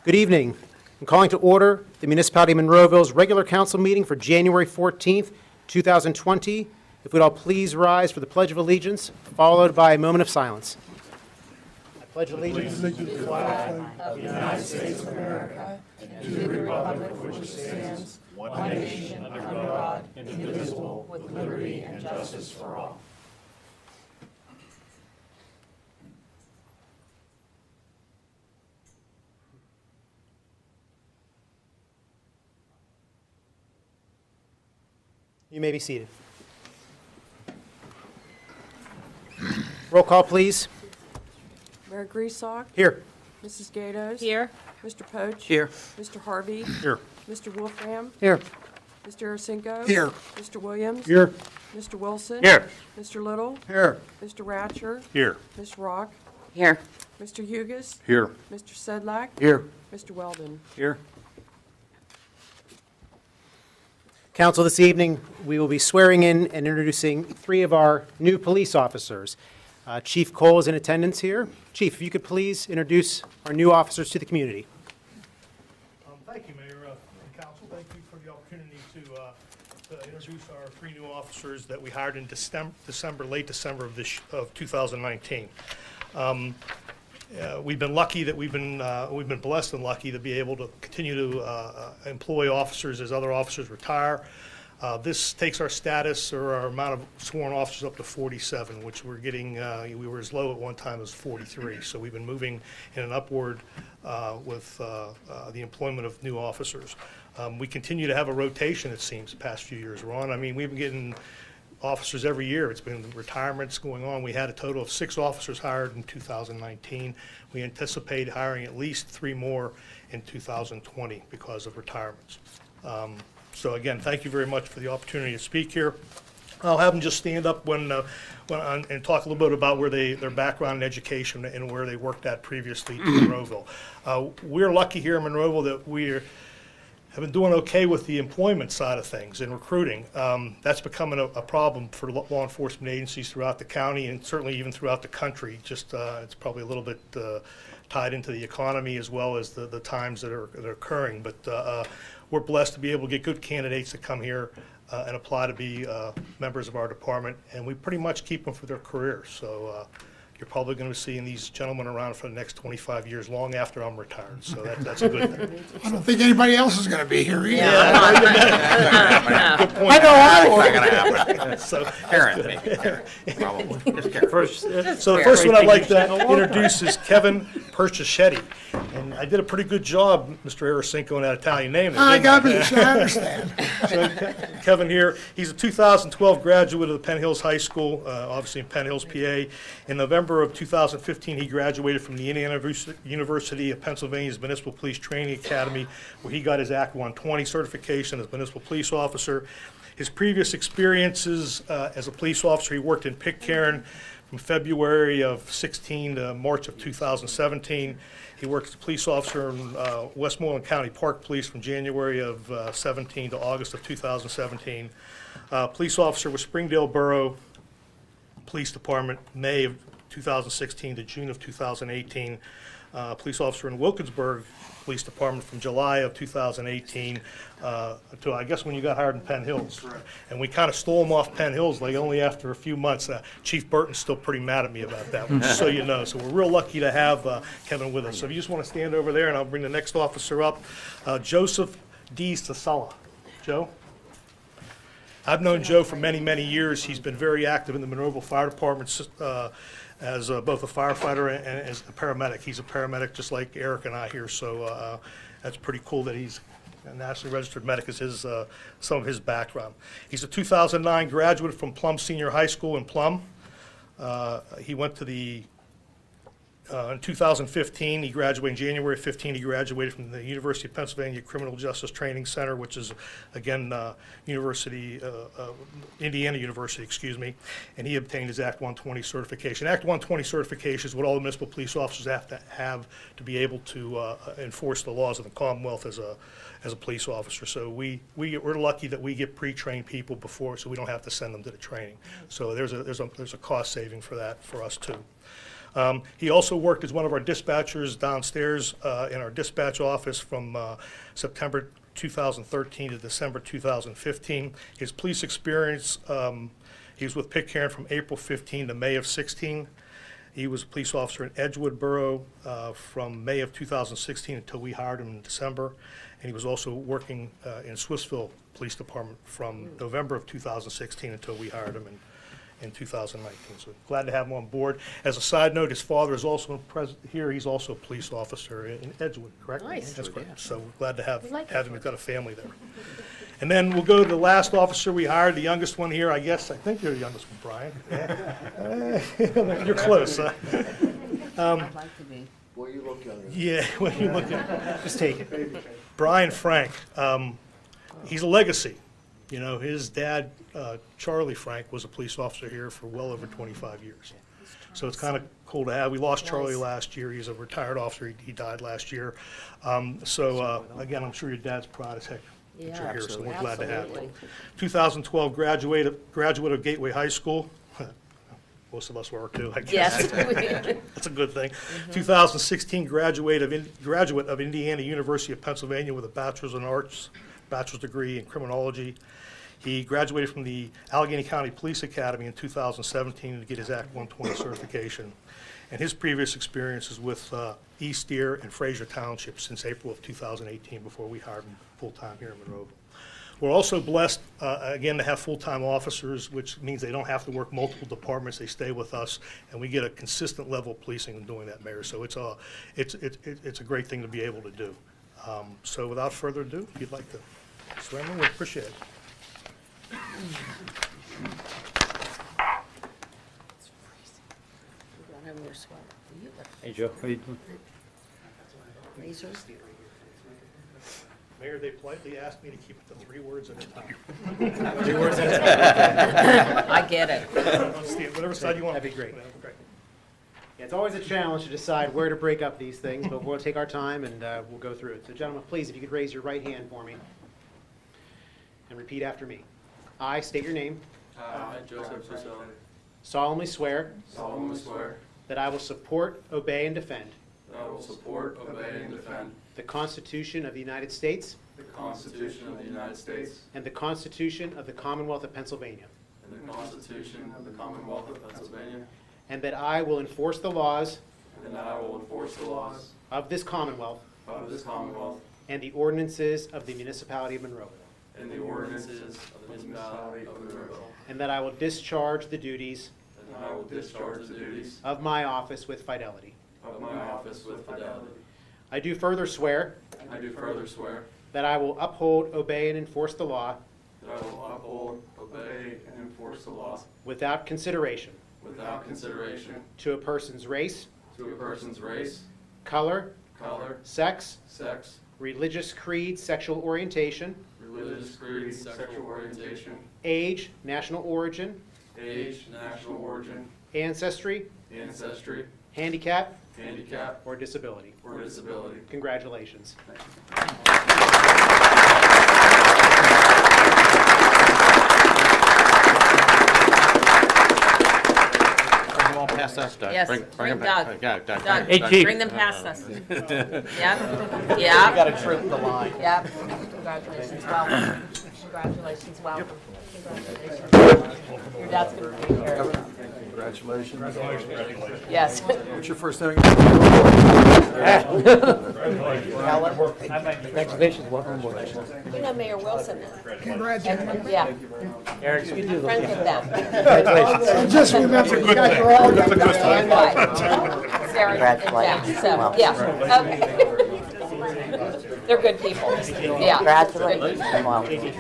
Good evening. I'm calling to order the Municipality of Monroeville's regular council meeting for January 14th, 2020. If we'd all please rise for the Pledge of Allegiance, followed by a moment of silence. I pledge allegiance to the flag of the United States of America and to the republic for which it stands, one nation under God, indivisible, with liberty and justice for all. You may be seated. Roll call, please. Mayor Griessock. Here. Mrs. Gatos. Here. Mr. Poach. Here. Mr. Harvey. Here. Mr. Wolfram. Here. Mr. Arasinko. Here. Mr. Williams. Here. Mr. Wilson. Here. Mr. Little. Here. Mr. Ratcher. Here. Ms. Rock. Here. Mr. Hugus. Here. Mr. Sedlak. Here. Mr. Weldon. Here. Council, this evening, we will be swearing in and introducing three of our new police officers. Chief Cole is in attendance here. Chief, if you could please introduce our new officers to the community. Thank you, Mayor and Council. Thank you for the opportunity to introduce our three new officers that we hired in late December of 2019. We've been lucky that we've been blessed and lucky to be able to continue to employ officers as other officers retire. This takes our status or our amount of sworn officers up to 47, which we're getting. We were as low at one time as 43. So we've been moving in an upward with the employment of new officers. We continue to have a rotation, it seems, the past few years, Ron. I mean, we've been getting officers every year. It's been retirements going on. We had a total of 6 officers hired in 2019. We anticipate hiring at least 3 more in 2020 because of retirements. So again, thank you very much for the opportunity to speak here. I'll have them just stand up and talk a little bit about where their background in education and where they worked at previously to Monroeville. We're lucky here in Monroeville that have been doing okay with the employment side of things and recruiting. That's becoming a problem for law enforcement agencies throughout the county and certainly even throughout the country. Just it's probably a little bit tied into the economy as well as the times that are occurring. But we're blessed to be able to get good candidates to come here and apply to be members of our department, and we pretty much keep them for their careers. So you're probably going to be seeing these gentlemen around for the next 25 years, long after I'm retired. So that's a good thing. I don't think anybody else is going to be here either. Good point. I know I Not will. gonna happen. So, Karen, maybe. Karen. Probably. Just Karen. so the first one I'd like to introduce is Kevin Percischetti. And I did a pretty good job, Mr. Arasinko, in that Italian name. there, I didn't got it. I understand. So Kevin here, he's a 2012 graduate of the Penn Hills High School, obviously in Penn Hills, PA. In November of 2015, he graduated from the Indiana University of Pennsylvania's Municipal Police Training Academy, where he got his Act 120 certification as a municipal police officer. His previous experiences as a police officer, he worked in Pitcairn from February of 16 to March of 2017. He worked as a police officer in Westmoreland County Park Police from January of 17 to August of 2017. Police officer with Springdale Borough Police Department, May of 2016 to June of 2018. Police officer in Wilkinsburg Police Department from July of 2018 to, I guess, when you got hired in Penn Hills. And we kind of stole him off Penn Hills like only after a few months. Chief Burton's still pretty mad at me about that, just so you know. So we're real lucky to have Kevin with us. So if you just want to stand over there, and I'll bring the next officer up, Joseph D. Sasala. Joe? I've known Joe for many, many years. He's been very active in the Monroeville Fire Department as both a firefighter and as a paramedic. He's a paramedic just like Eric and I here, so that's pretty cool that he's a nationally registered medic is some of his background. He's a 2009 graduate from Plum Senior High School in Plum. He went to the in 2015, he graduated in January of 15. He graduated from the University of Pennsylvania Criminal Justice Training Center, which is, again, Indiana University, excuse me, and he obtained his Act 120 certification. Act 120 certification is what all the municipal police officers have to be able to enforce the laws of the Commonwealth as a police officer. So we're lucky that we get pre-trained people before, so we don't have to send them to the training. So there's a cost saving for that for us too. He also worked as one of our dispatchers downstairs in our dispatch office from September 2013 to December 2015. His police experience, he was with Pitcairn from April 15 to May of 16. He was a police officer in Edgewood Borough from May of 2016 until we hired him in December. And he was also working in Swissville Police Department from November of 2016 until we hired him in 2019. So glad to have him on board. As a side note, his father is also here. He's also a police officer in Edgewood, correct? Nice. That's correct. So we're glad to have like him. He's got a family there. And then we'll go to the last officer we hired, the youngest one here, I guess. I think you're the youngest one, Brian. You're close, huh? I'd like to be. Well, you look younger. Yeah, when you look at Just take it. Brian Frank, he's a legacy. You know, his dad, Charlie Frank, was a police officer here for well over 25 years. So it's kind of cool to have. We lost Charlie last year. He's a retired officer. He died last year. Again, I'm sure your dad's proud as heck that you're Yeah, here, so we're absolutely. glad to have you. 2012 graduate of Gateway High School. Most of us were too, I guess. Yes. That's a good thing. 2016 graduate of Indiana University of Pennsylvania with a bachelor's in arts, bachelor's degree in criminology. He graduated from the Allegheny County Police Academy in 2017 to get his Act 120 certification. And his previous experience is with East Deer and Fraser Township since April of 2018 before we hired him full-time here in Monroeville. We're also blessed, again, to have full-time officers, which means they don't have to work multiple departments. They stay with us, and we get a consistent level of policing in doing that, Mayor. So it's a great thing to be able to do. So without further ado, if you'd like to swear in, we appreciate it. Hey, Joe. How you doing? Lasers? Mayor, they politely asked me to keep it to 3 words at a time. I get it. Steve, whatever side you want. That'd be great. Great. Yeah, it's always a challenge to decide where to break up these things, but we'll take our time and we'll go through it. So gentlemen, please, if you could raise your right hand for me and repeat after me. I state your name, I, Joseph Cicilline, solemnly swear solemnly swear that I will support, obey, and defend that I will support, obey, and defend the Constitution of the United States the Constitution of the United States and the Constitution of the Commonwealth of Pennsylvania, and the Constitution of the Commonwealth of Pennsylvania, and that I will enforce the laws and that I will enforce the laws of this Commonwealth of this Commonwealth and the ordinances of the Municipality of Monroeville, and the ordinances of the Municipality of Monroeville, and that I will discharge the duties and I will discharge the duties of my office with fidelity. of my office with fidelity. I do further swear I do further swear that I will uphold, obey, and enforce the law that I will uphold, obey, and enforce the laws without consideration without consideration to a person's race, to a person's race, color, color, sex, sex, religious creed, sexual orientation, religious creed, sexual orientation, age, national origin, age, national origin, ancestry, ancestry, handicap, handicap, or disability. or disability. Congratulations. Bring them all past us, Doug. Yes, Bring bring them back. Doug. Yeah, Doug, Hey, Chief. bring them past us. Yep, yep. Gotta troop the line. Yep. Congratulations, welcome. Congratulations, welcome. Congratulations. Your dad's gonna be here. Congratulations. Yes. What's your first name? Congratulations, welcome aboard. You know Mayor Wilson now. Congratulations. Yeah, Eric, you do friends with them. Just remember, you guys are all good. And wife. Sarah, yeah, so, yeah, okay. They're good people, yeah. Congratulations. Congratulations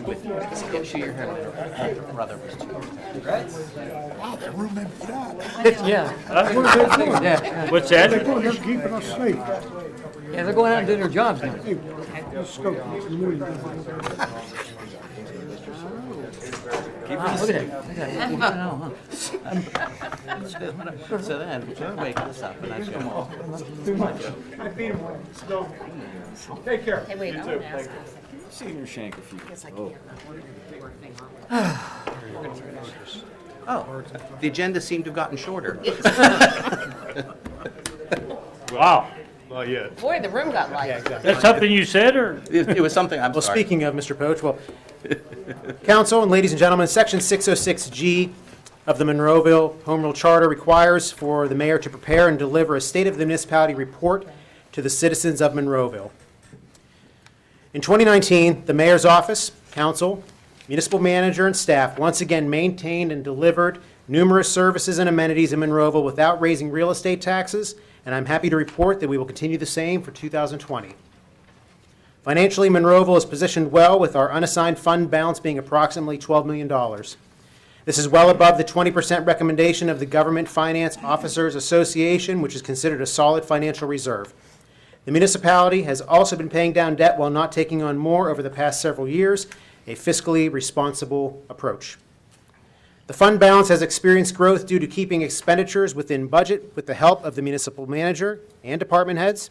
with you. Shoot your hand. Brother was too. Wow, that room emptied out. Yeah. Yeah. What's that? They're just keeping us safe. Yeah, they're going out and doing their jobs now. Let's go. Look at that. No, huh? So then, wake this up and I go, Take care. Hey, wait, I want to ask you. see your shank a few. Because I can't Oh, the agenda seemed to have gotten shorter. Wow. Not yet. Boy, the room got light. Yeah, exactly. That's something you said, or? It was something, I'm Well, sorry. speaking of Mr. Poach, well, Council and ladies and gentlemen, Section 606G of the Monroeville Home Rule Charter requires for the mayor to prepare and deliver a State of the Municipality report to the citizens of Monroeville. In 2019, the mayor's office, council, municipal manager, and staff once again maintained and delivered numerous services and amenities in Monroeville without raising real estate taxes, and I'm happy to report that we will continue the same for 2020. Financially, Monroeville is positioned well with our unassigned fund balance being approximately $12 million. This is well above the 20% recommendation of the Government Finance Officers Association, which is considered a solid financial reserve. The municipality has also been paying down debt while not taking on more over the past several years, a fiscally responsible approach. The fund balance has experienced growth due to keeping expenditures within budget with the help of the municipal manager and department heads,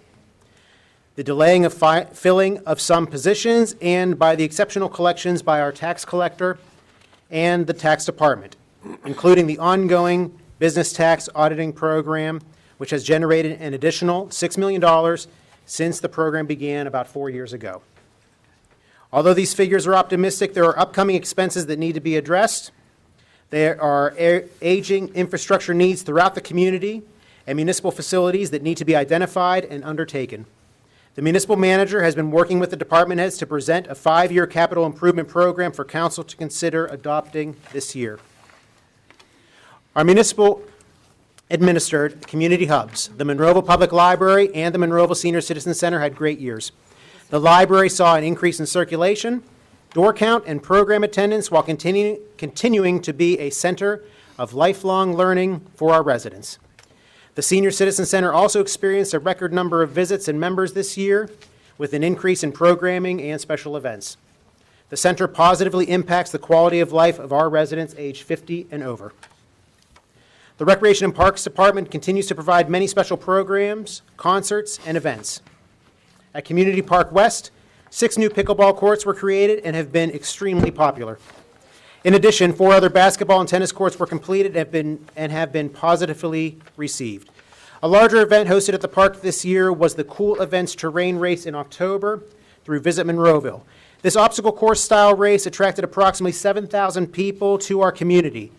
the delaying of filling of some positions, and by the exceptional collections by our tax collector and the tax department, including the ongoing business tax auditing program, which has generated an additional $6 million since the program began about 4 years ago. Although these figures are optimistic, there are upcoming expenses that need to be addressed. There are aging infrastructure needs throughout the community and municipal facilities that need to be identified and undertaken. The municipal manager has been working with the department heads to present a 5-year capital improvement program for council to consider adopting this year. Our municipal administered community hubs, the Monroeville Public Library and the Monroeville Senior Citizen Center, had great years. The library saw an increase in circulation, door count, and program attendance while continuing to be a center of lifelong learning for our residents. The Senior Citizen Center also experienced a record number of visits and members this year, with an increase in programming and special events. The center positively impacts the quality of life of our residents aged 50 and over. The Recreation and Parks Department continues to provide many special programs, concerts, and events. At Community Park West, 6 new pickleball courts were created and have been extremely popular. In addition, 4 other basketball and tennis courts were completed and have been positively received. A larger event hosted at the park this year was the Cool Events Terrain Race in October through Visit Monroeville. This obstacle course style race attracted approximately 7,000 people to our community.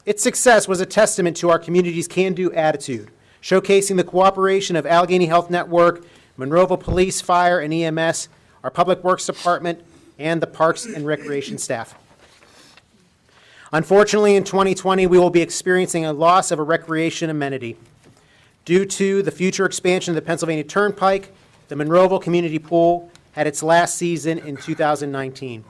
Its success was a testament to our community's can-do attitude, showcasing the cooperation of Allegheny Health Network, Monroeville Police, Fire, and EMS, our Public Works Department, and the Parks and Recreation staff. Unfortunately, in 2020, we will be experiencing a loss of a recreation amenity. Due to the future expansion of the Pennsylvania Turnpike, the Monroeville Community Pool had its last season in 2019.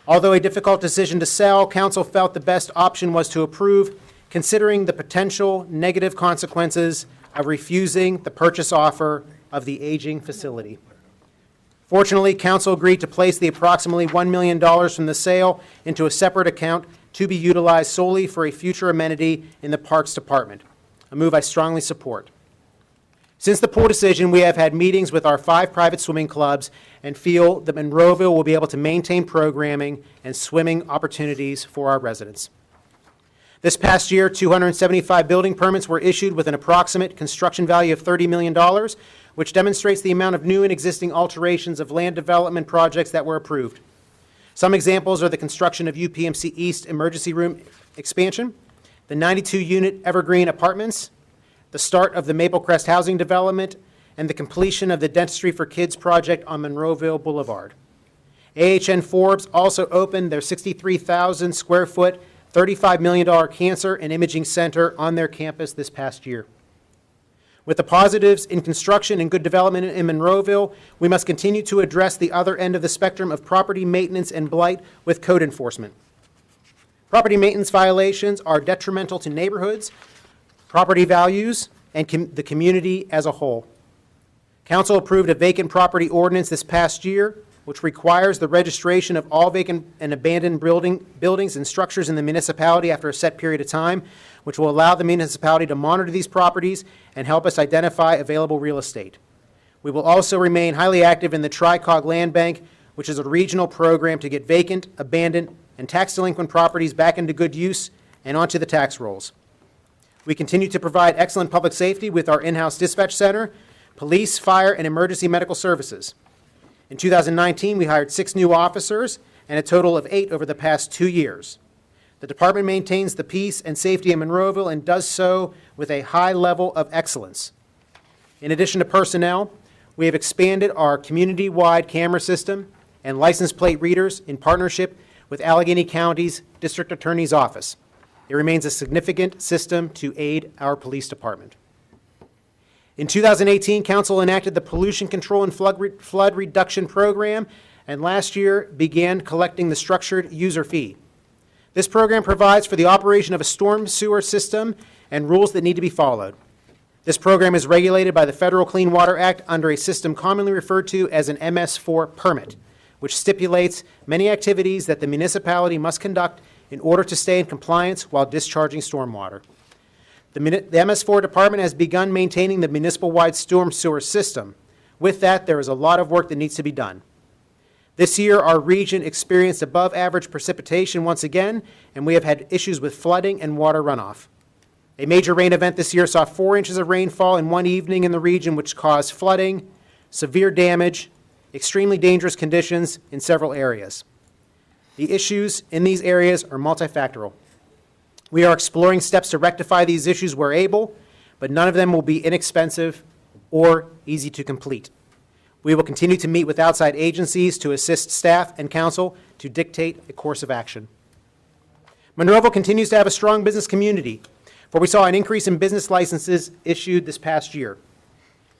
Although a difficult decision to sell, council felt the best option was to approve, considering the potential negative consequences of refusing the purchase offer of the aging facility. Fortunately, council agreed to place the approximately $1 million from the sale into a separate account to be utilized solely for a future amenity in the Parks Department, a move I strongly support. Since the pool decision, we have had meetings with our 5 private swimming clubs and feel that Monroeville will be able to maintain programming and swimming opportunities for our residents. This past year, 275 building permits were issued with an approximate construction value of $30 million, which demonstrates the amount of new and existing alterations of land development projects that were approved. Some examples are the construction of UPMC East Emergency Room expansion, the 92-unit Evergreen Apartments, the start of the Maple Crest housing development, and the completion of the Dentistry for Kids project on Monroeville Boulevard. AHN Forbes also opened their 63,000 square foot, $35 million cancer and imaging center on their campus this past year. With the positives in construction and good development in Monroeville, we must continue to address the other end of the spectrum of property maintenance and blight with code enforcement. Property maintenance violations are detrimental to neighborhoods, property values, and the community as a whole. Council approved a vacant property ordinance this past year, which requires the registration of all vacant and abandoned buildings and structures in the municipality after a set period of time, which will allow the municipality to monitor these properties and help us identify available real estate. We will also remain highly active in the Tri-Cog Land Bank, which is a regional program to get vacant, abandoned, and tax delinquent properties back into good use and onto the tax rolls. We continue to provide excellent public safety with our in-house dispatch center, police, fire, and emergency medical services. In 2019, we hired 6 new officers and a total of 8 over the past 2 years. The department maintains the peace and safety in Monroeville and does so with a high level of excellence. In addition to personnel, we have expanded our community-wide camera system and license plate readers in partnership with Allegheny County's District Attorney's Office. It remains a significant system to aid our police department. In 2018, Council enacted the Pollution Control and Flood Reduction Program, and last year began collecting the structured user fee. This program provides for the operation of a storm sewer system and rules that need to be followed. This program is regulated by the Federal Clean Water Act under a system commonly referred to as an MS4 permit, which stipulates many activities that the municipality must conduct in order to stay in compliance while discharging stormwater. The MS4 department has begun maintaining the municipal-wide storm sewer system. With that, there is a lot of work that needs to be done. This year, our region experienced above-average precipitation once again, and we have had issues with flooding and water runoff. A major rain event this year saw 4 inches of rainfall in one evening in the region, which caused flooding, severe damage, extremely dangerous conditions in several areas. The issues in these areas are multifactorial. We are exploring steps to rectify these issues where able, but none of them will be inexpensive or easy to complete. We will continue to meet with outside agencies to assist staff and council to dictate a course of action. Monroeville continues to have a strong business community, for we saw an increase in business licenses issued this past year.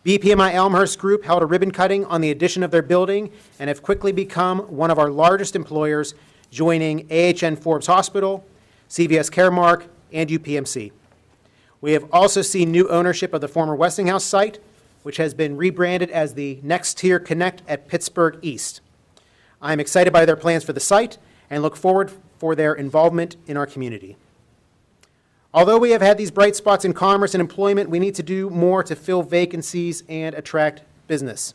BPMI Elmhurst Group held a ribbon cutting on the addition of their building and have quickly become one of our largest employers, joining AHN Forbes Hospital, CVS Caremark, and UPMC. We have also seen new ownership of the former Westinghouse site, which has been rebranded as the Next Tier Connect at Pittsburgh East. I am excited by their plans for the site and look forward for their involvement in our community. Although we have had these bright spots in commerce and employment, we need to do more to fill vacancies and attract business.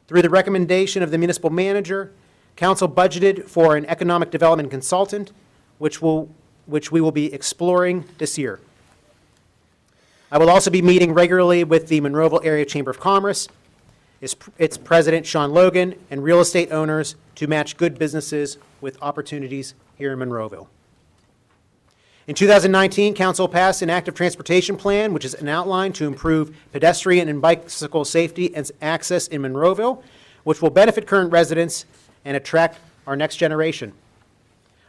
Through the recommendation of the municipal manager, Council budgeted for an economic development consultant, which we will be exploring this year. I will also be meeting regularly with the Monroeville Area Chamber of Commerce, its president, Sean Logan, and real estate owners to match good businesses with opportunities here in Monroeville. In 2019, Council passed an active transportation plan, which is an outline to improve pedestrian and bicycle safety and access in Monroeville, which will benefit current residents and attract our next generation.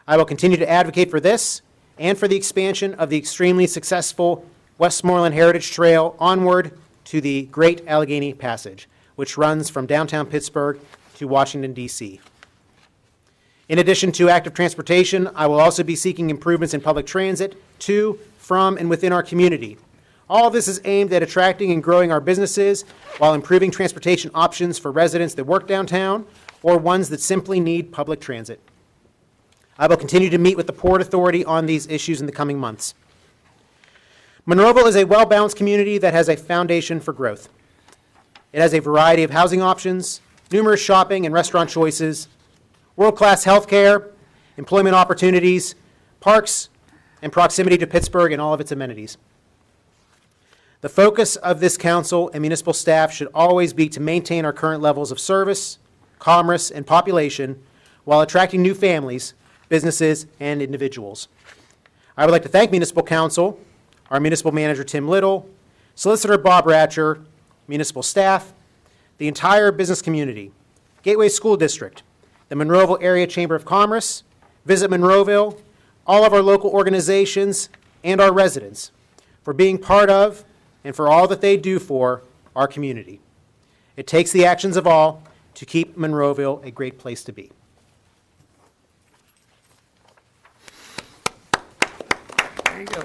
I will continue to advocate for this and for the expansion of the extremely successful Westmoreland Heritage Trail onward to the Great Allegheny Passage, which runs from downtown Pittsburgh to Washington, D.C. In addition to active transportation, I will also be seeking improvements in public transit to, from, and within our community. All of this is aimed at attracting and growing our businesses while improving transportation options for residents that work downtown or ones that simply need public transit. I will continue to meet with the Port Authority on these issues in the coming months. Monroeville is a well-balanced community that has a foundation for growth. It has a variety of housing options, numerous shopping and restaurant choices, world-class health care, employment opportunities, parks, and proximity to Pittsburgh and all of its amenities. The focus of this council and municipal staff should always be to maintain our current levels of service, commerce, and population while attracting new families, businesses, and individuals. I would like to thank Municipal Council, our Municipal Manager Tim Little, Solicitor Bob Ratcher, municipal staff, the entire business community, Gateway School District, the Monroeville Area Chamber of Commerce, Visit Monroeville, all of our local organizations, and our residents for being part of and for all that they do for our community. It takes the actions of all to keep Monroeville a great place to be. There you go.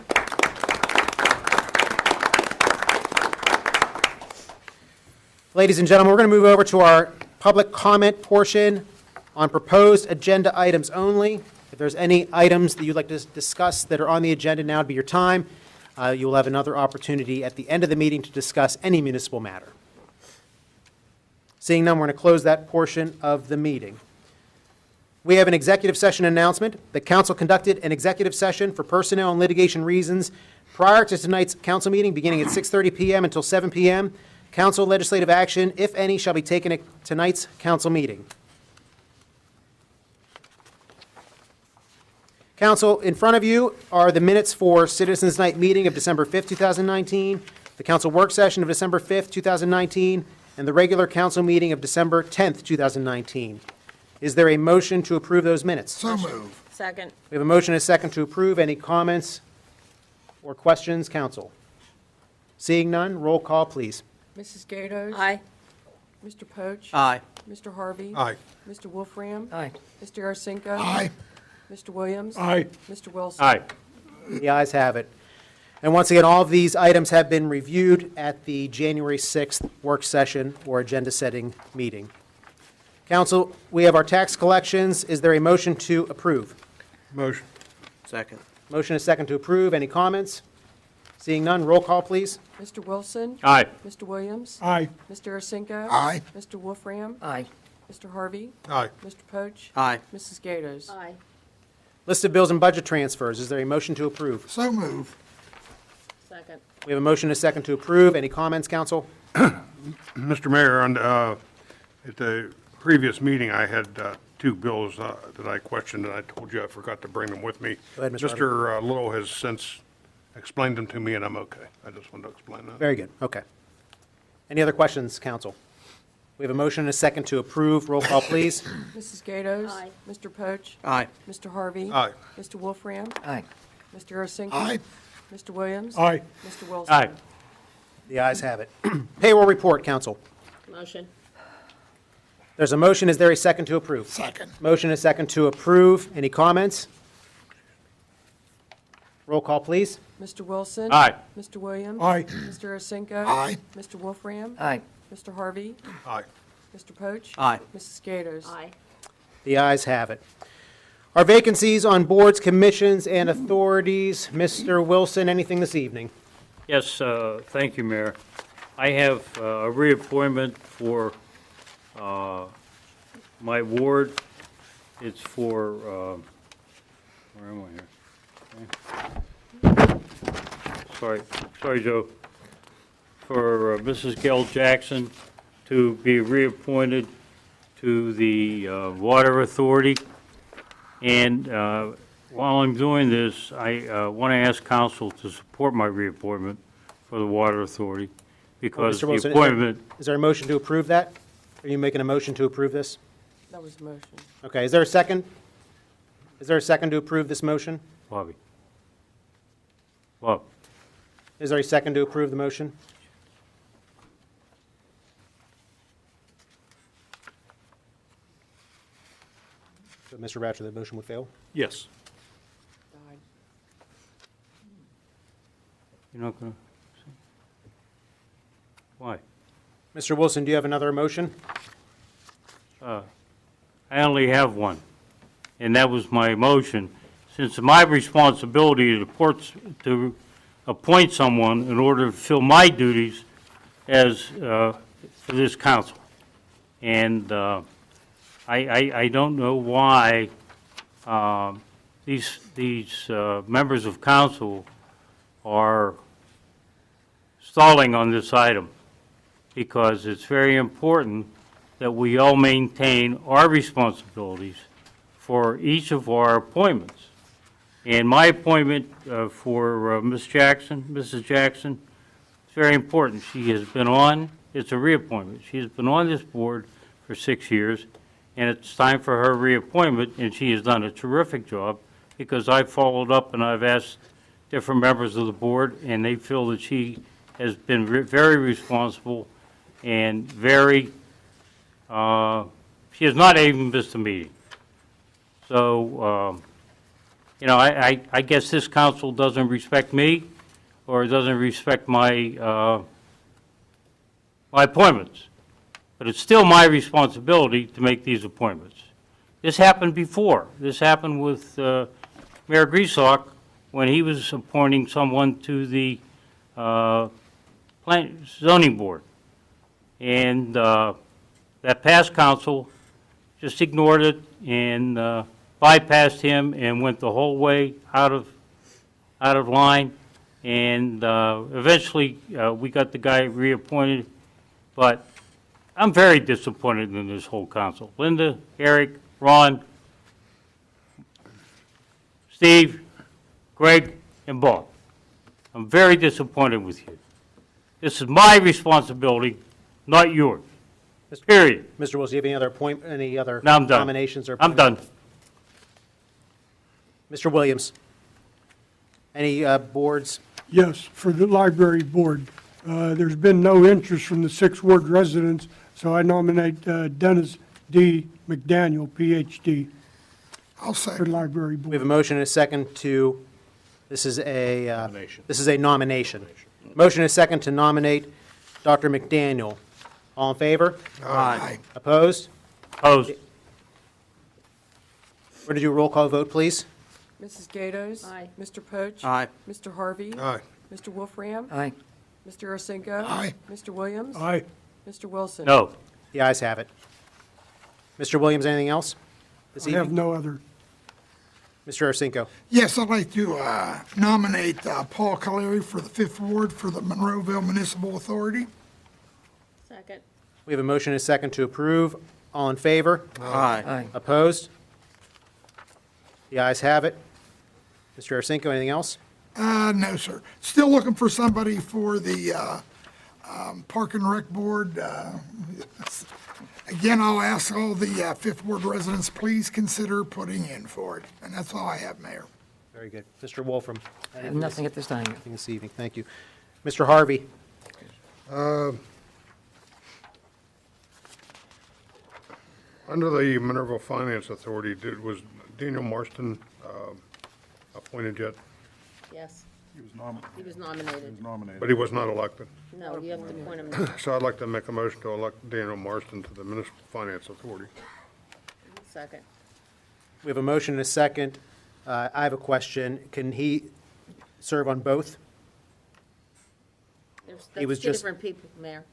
Ladies and gentlemen, we're going to move over to our public comment portion on proposed agenda items only. If there's any items that you'd like to discuss that are on the agenda, now would be your time. You will have another opportunity at the end of the meeting to discuss any municipal matter. Seeing none, we're going to close that portion of the meeting. We have an executive session announcement. The council conducted an executive session for personnel and litigation reasons prior to tonight's council meeting, beginning at 6:30 p.m. until 7 p.m. Council legislative action, if any, shall be taken at tonight's council meeting. Council, in front of you are the minutes for Citizens Night meeting of December 5th, 2019, the council work session of December 5th, 2019, and the regular council meeting of December 10th, 2019. Is there a motion to approve those minutes? So move. Second. We have a motion and a second to approve. Any comments or questions, council? Seeing none, roll call, please. Mrs. Gatos? Aye. Mr. Poach? Aye. Mr. Harvey? Aye. Mr. Wolfram? Aye. Mr. Arcinico? Aye. Mr. Williams? Aye. Mr. Wilson? Aye. The ayes have it. And once again, all of these items have been reviewed at the January 6th work session or agenda-setting meeting. Council, we have our tax collections. Is there a motion to approve? Motion. Second. Motion is second to approve. Any comments? Seeing none, roll call, please. Mr. Wilson? Aye. Mr. Williams? Aye. Mr. Arcinico? Aye. Mr. Wolfram? Aye. Mr. Harvey? Aye. Mr. Poach? Aye. Mrs. Gatos? Aye. List of bills and budget transfers. Is there a motion to approve? So move. Second. We have a motion and a second to approve. Any comments, council? Mr. Mayor, at the previous meeting, I had two bills that I questioned, and I told you I forgot to bring them with me. Go ahead, Mr. Mr. Little has since explained them to me, and I'm okay. I just wanted to explain that. Very good. Okay. Any other questions, council? We have a motion and a second to approve. Roll call, please. Mrs. Gatos? Aye. Mr. Poach? Aye. Mr. Harvey? Aye. Mr. Wolfram? Aye. Mr. Arcinico? Aye. Mr. Williams? Aye. Mr. Wilson? Aye. The ayes have it. Payroll report, council. Motion. There's a motion. Is there a second to approve? Second. Motion and a second to approve. Any comments? Roll call, please. Mr. Wilson? Aye. Mr. Williams? Aye. Mr. Arcinico? Aye. Mr. Wolfram? Aye. Mr. Harvey? Aye. Mr. Poach? Aye. Mrs. Gatos? Aye. The ayes have it. Our vacancies on boards, commissions, and authorities. Mr. Wilson, anything this evening? Yes, thank you, Mayor. I have a reappointment for my ward. It's for, where am I here? Okay. Sorry, Joe. For Mrs. Gail Jackson to be reappointed to the Water Authority. And while I'm doing this, I want to ask council to support my reappointment for the Water Authority because Mr. the Wilson, appointment, Is there a motion to approve that? Are you making a motion to approve this? That was the motion. Okay, is there a second? Is there a second to approve this motion? Bobby. Bob, Is there a second to approve the motion? So, Mr. Ratcher, the motion would fail? yes. Died. You're not going to? Why? Mr. Wilson, do you have another motion? I only have one, and that was my motion. Since it's my responsibility to appoint someone in order to fulfill my duties as, for this council. And I don't know why these members of council are stalling on this item, because it's very important that we all maintain our responsibilities for each of our appointments. And my appointment for Ms. Jackson, Mrs. Jackson, is very important. She has been on, it's a reappointment. She has been on this board for 6 years, and it's time for her reappointment, and she has done a terrific job because I've followed up and I've asked different members of the board, and they feel that she has been very responsible and very, she has not even missed a meeting. So, you know, I guess this council doesn't respect me or doesn't respect my, my appointments. but it's still my responsibility to make these appointments. This happened before. This happened with Mayor Griesbach when he was appointing someone to the zoning board. And that past council just ignored it and bypassed him and went the whole way out of line. And eventually, we got the guy reappointed. But I'm very disappointed in this whole council. Linda, Eric, Ron, Steve, Greg, and Bob. I'm very disappointed with you. This is my responsibility, not yours. Period. Mr. Wilson, do you have any other No, I'm done. nominations or I'm appointments? done. Mr. Williams, any boards? Yes, for the library board. There's been no interest from the Sixth Ward residents, so I nominate Dennis D. McDaniel, Ph.D., I'll for second. library We have board. a motion and a second to, this is a nomination. Motion and a second to nominate Dr. McDaniel. All in favor? Aye. Opposed? Opposed? We're going to do a roll call vote, please. Mrs. Gatos? Aye. Mr. Poach? Aye. Mr. Harvey? Aye. Mr. Wolfram? Aye. Mr. Ursinko? Aye. Mr. Williams? Aye. Mr. Wilson? No. The ayes have it. Mr. Williams, anything else this I have evening? no other. Mr. Ursinko. Yes, I'd like to nominate Paul Caleri for the Fifth Ward for the Monroeville Municipal Authority. Second. We have a motion and a second to approve. All in favor? Aye. Opposed? The ayes have it. Mr. Ursinko, anything else? No, sir. Still looking for somebody for the Park and Rec Board. Again, I'll ask all the Fifth Ward residents, please consider putting in for it. And that's all I have, Mayor. Very good. Mr. Wolfram? Nothing at this time. Anything this evening? Thank you. Mr. Harvey? Under the Monroeville Finance Authority, was Daniel Marston appointed yet? Yes, He was he was nominated. But he was not elected. No, you have to appoint him. So I'd like to make a motion to elect Daniel Marston to the Municipal Finance Authority. Second. We have a motion and a second. I have a question. Can he serve on both? He was That's two just- different people, Mayor.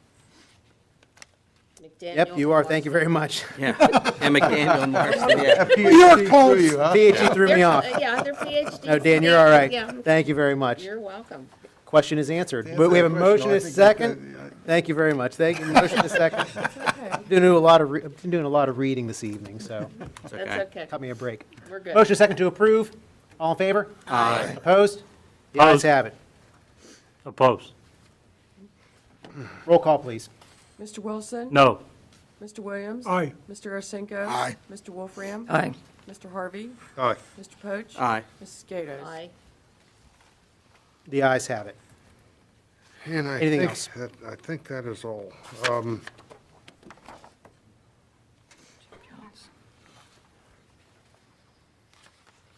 McDaniel. Yep, you are. Thank you very much. Yeah. And McDaniel and Marston, yeah. You're close. PhD threw me off. Yeah, they're PhDs. No, Dan, you're all right. Yeah, Thank you very much. you're welcome. Question is answered. But we have a motion and a second. Thank you very much. Thank you. Motion and a second. Been doing a lot of reading this evening, so It's That's okay. okay. cut me a break. We're good. Motion and a second to approve. All in favor? Aye. Opposed? The ayes Opposed. have it. Opposed? Roll call, please. Mr. Wilson? No. Mr. Williams? Aye. Mr. Ursinko? Aye. Mr. Wolfram? Aye. Mr. Harvey? Aye. Mr. Poach? Aye. Mrs. Gatos? Aye. The ayes have it. And I Anything think else? I think that is all.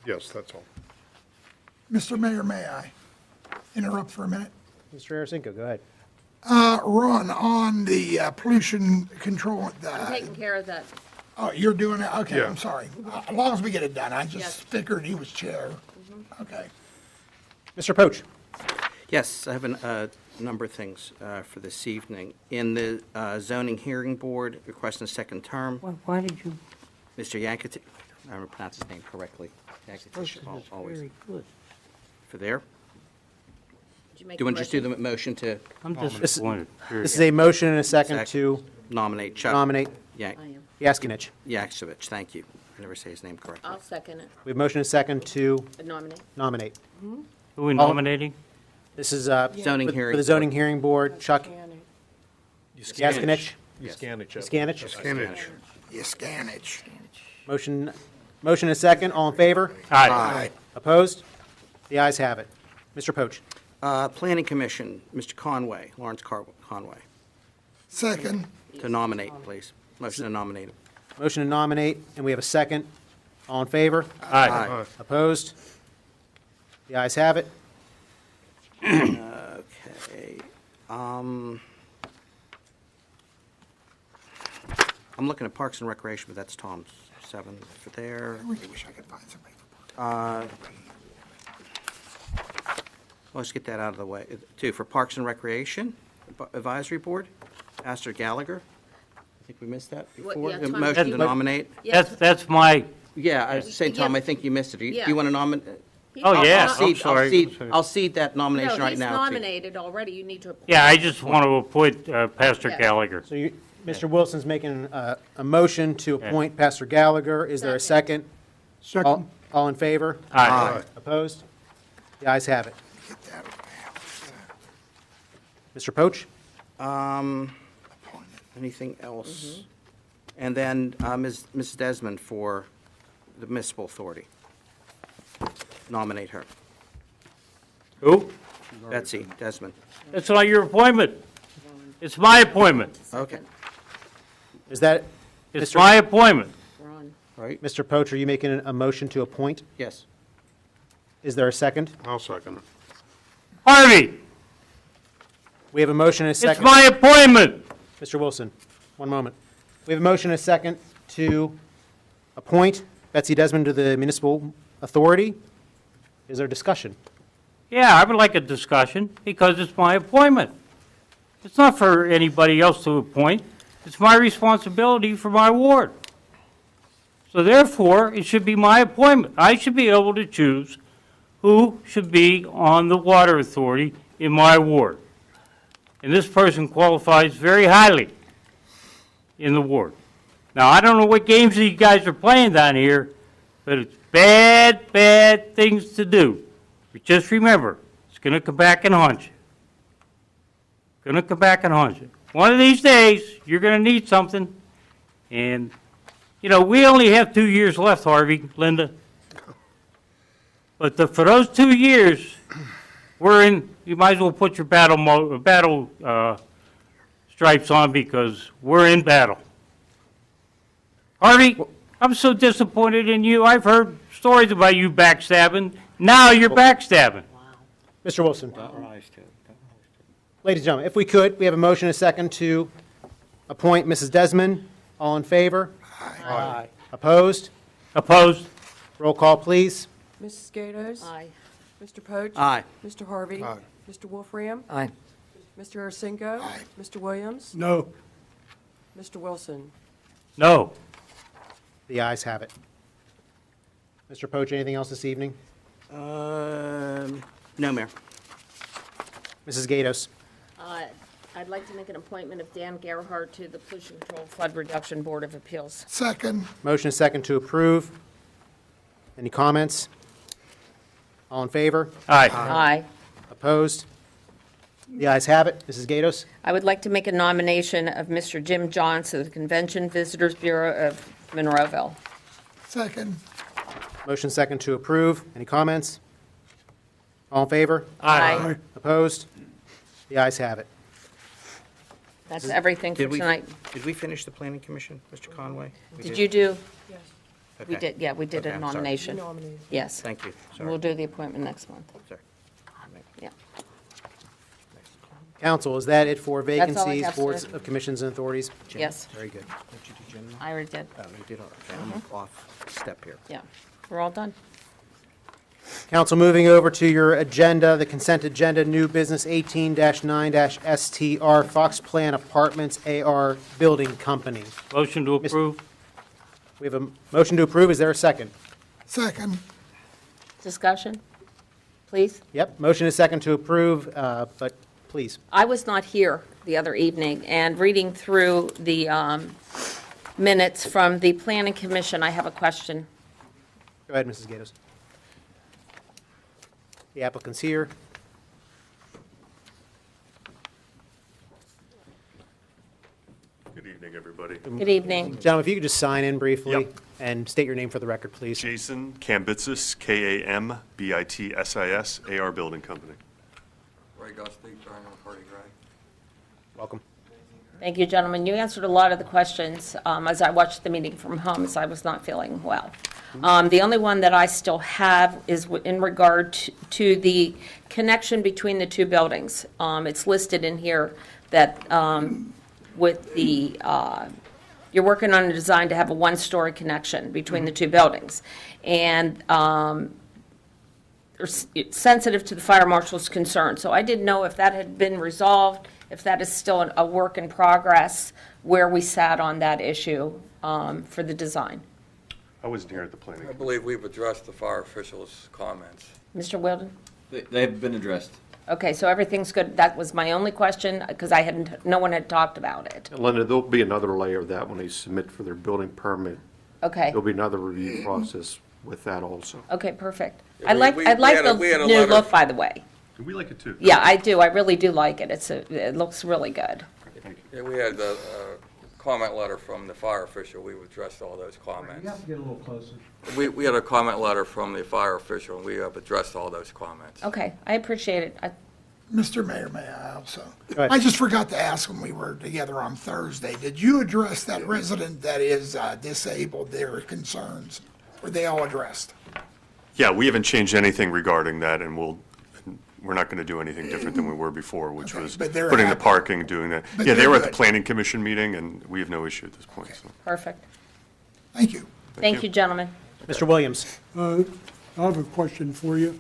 Yes, that's all. Mr. Mayor, may I interrupt for a minute? Mr. Arasinko, go ahead. Ron, on the pollution control, I'm taking care of that. oh, you're doing it? Okay, Yeah. I'm sorry. As long as we get it done. I Yes. just figured he was chair. Okay. Mr. Poach? Yes, I have a number of things for this evening. In the zoning hearing board, requesting a second term, Why did you? Mr. Yankati, I don't pronounce his name correctly. Yankatish, always. good. For there. Did you make Do you want to just do the the motion to I'm disappointed. period. This is a motion and a second Second. to nominate Chuck nominate Yank- I am. Yaskinich. Yaksovich? Thank you. I never say his name correctly. I'll second it. We have motion and a second to Nominate. nominate. Who are we nominating? This is Zoning for hearing the zoning hearing board, Chuck Scanning. Yaskinich. Yes. Scanich. Scanage. Yaskanich. Motion and a second. All in favor? Aye. Opposed? The ayes have it. Mr. Poach? Planning Commission, Mr. Conway, Lawrence Conway, Second. to nominate, please. Motion to nominate him. Motion to nominate, and we have a second. All in favor? Aye. Opposed? The ayes have it. Okay. I'm looking at Parks and Recreation, but that's Tom's 7 for there. I really wish I could find somebody for Parks. Let's get that out of the way. Two, for Parks and Recreation Advisory Board, Pastor Gallagher. I think we missed that What, before. yeah, The Tom, motion you- to nominate. Yeah. That's my, Yeah, I was saying, Tom, Yeah. I think you missed it. Do you Yeah. want to nominate? oh, yeah, I'm I'll sorry. cede, I'll cede that nomination No, right he's now. to- nominated already, you need to appoint. Yeah, I just want to appoint Pastor Yeah. Gallagher. So Mr. Wilson's making a motion to appoint Pastor Gallagher. Is there a second? Second. All in favor? Aye. Opposed? The ayes have it. Get that over there. Mr. Poach? Anything else? And then Mrs. Desmond for the Municipal Authority. Nominate her. Who? Betsy Desmond. That's not your appointment. It's my appointment. Okay, Is that, It's Mr. my appointment. Ron. right? Mr. Poach, are you making a motion to appoint? Yes. Is there a second? I'll second it. Harvey, We have a motion and a it's second. my appointment. Mr. Wilson, one moment. We have a motion and a second to appoint Betsy Desmond to the Municipal Authority. Is there discussion? Yeah, I would like a discussion because it's my appointment. It's not for anybody else to appoint. It's my responsibility for my ward. So therefore, it should be my appointment. I should be able to choose who should be on the water authority in my ward. And this person qualifies very highly in the ward. Now, I don't know what games you guys are playing down here, but it's bad, bad things to do. But just remember, it's going to come back and haunt you. Going to come back and haunt you. One of these days, you're going to need something. And, you know, we only have 2 years left, Harvey, Linda. But for those 2 years, we're in, you might as well put your battle stripes on because we're in battle. Harvey, I'm so disappointed in you. I've heard stories about you backstabbing. Now you're backstabbing. Mr. Wilson? Ladies and gentlemen, if we could, we have a motion and a second to appoint Mrs. Desmond. All in favor? Aye. Opposed? Opposed? Roll call, please. Mrs. Gatos? Aye. Mr. Poach? Aye. Mr. Harvey? Aye. Mr. Wolfram? Aye. Mr. Arcinigo? Aye. Mr. Williams? No. Mr. Wilson? No. The ayes have it. Mr. Poach, anything else this evening? No, Mayor. Mrs. Gatos? I'd like to make an appointment of Dan Gerhardt to the Pollution Control Flood Reduction Board of Appeals. Second. Motion and second to approve. Any comments? All in favor? Aye. Aye. Opposed? The ayes have it. Mrs. Gatos? I would like to make a nomination of Mr. Jim Johns to the Convention Visitors Bureau of Monroeville. Second. Motion second to approve. Any comments? All in favor? Aye. Opposed? The ayes have it. That's everything for Did we, tonight. did we finish the Planning Commission, Mr. Conway? We Did you do? Yes. We Okay. did, yeah, we did Okay, a I'm sorry. nomination. Nominated. Yes. Thank you, We'll sorry. do the appointment next month. Sorry. Yeah. Council, is that it for That's all I vacancies, have, boards sir. of commissions and authorities? Yes, Very good. Did you do Jim? I already did. Oh, you did, okay, I'm off step here. Yeah. We're all done. Council, moving over to your agenda, the consent agenda, new business 18-9-STR, Fox Plan Apartments, AR Building Company. Motion to approve? We have a motion to approve. Is there a second? Second. Discussion, please? Yep, motion is second to approve, but please. I was not here the other evening, and reading through the minutes from the Planning Commission, I have a question. Go ahead, Mrs. Gatos. The applicant's here. Good evening, everybody. Good evening. Gentlemen, if you could just sign in briefly Yep. and state your name for the record, please. Jason Kambitsis, Kambitsis, AR Building Company. Ray Gusty, Triangle Party Gray. Welcome. Thank you, gentlemen. You answered a lot of the questions as I watched the meeting from home, as I was not feeling well. The only one that I still have is in regard to the connection between the two buildings. It's listed in here that with the you're working on a design to have a one-story connection between the two buildings. And it's sensitive to the fire marshal's concern. So I didn't know if that had been resolved, if that is still a work in progress, where we sat on that issue for the design. I wasn't here at the planning. I believe we've addressed the fire officials' comments. Mr. Wilden? They have been addressed. Okay, so everything's good. That was my only question, because no one had talked about it. Linda, there'll be another layer of that when they submit for their building permit. Okay, There'll be another review process with that also. okay, perfect. Yeah, I like we the had a new letter- look, by the way. We like it too. Yeah, I do. I really do like it. It looks really good. Yeah, we had a comment letter from the fire official. We've addressed all those comments. You have to get a little closer. We had a comment letter from the fire official, and we have addressed all those comments. Okay, I appreciate it. Mr. Mayor, may I also? Go ahead. I just forgot to ask when we were together on Thursday, did you address that resident that is disabled, their concerns? Were they all addressed? Yeah, we haven't changed anything regarding that, and we're not going to do anything different than we were before, which Okay, was but they're putting the happy. parking, doing that. But Yeah, they they're were at the good. planning commission meeting, and we have no issue at this point, so. Perfect. Thank you. Thank you, gentlemen. Mr. Williams? I have a question for you.